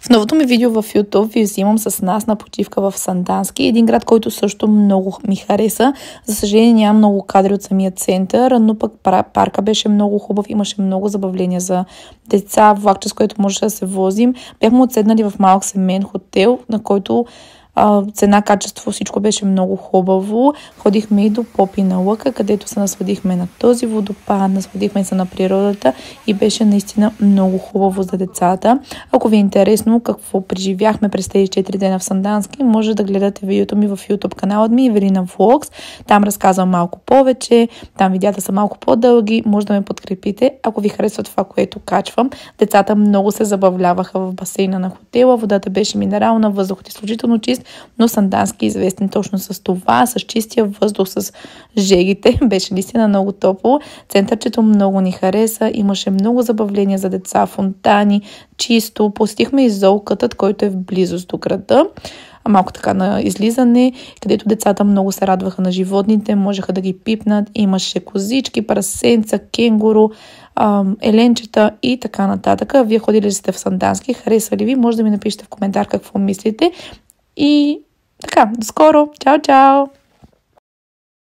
В новото ми видео в YouTube ви взимам с нас на почивка в Сандански, един град, който също много ми хареса. За съжаление няма много кадри от самия център, но пък парка беше много хубав, имаше много забавления за деца, влакче, с което можеше да се возим. Бяхме отседнали в малък семейен хотел, на който цена, качество, всичко беше много хубаво. Ходихме и до Попина лъка, където се насладихме на този водопад, насладихме се на природата и беше наистина много хубаво за децата. Ако ви е интересно какво преживяхме през тези 4 дена в Сандански, може да гледате видеото ми в YouTube каналът ми Евелина Влогс. Там разказвам малко повече, там видеята са малко по-дълги, може да ме подкрепите, ако ви харесва това, което качвам. Децата много се забавляваха в басейна на хотела, водата беше минерална, въздухът е изключително чист, но Сандански е известен точно с това, с чистия въздух, с жегите. Беше наистина много топло. Центърчето много ни хареса, имаше много забавления за деца, фонтани, чисто. Посетихме и зоокътът, който е в близост до града. Малко така на излизане, където децата много се радваха на животните, можеха да ги пипнат. Имаше козички, прасенца, кенгуру, еленчета и така нататък. Вие ходили ли сте в Сандански? Хареса ли ви? Може да ми напишете в коментар какво мислите. И така, до скоро! Чао, чао!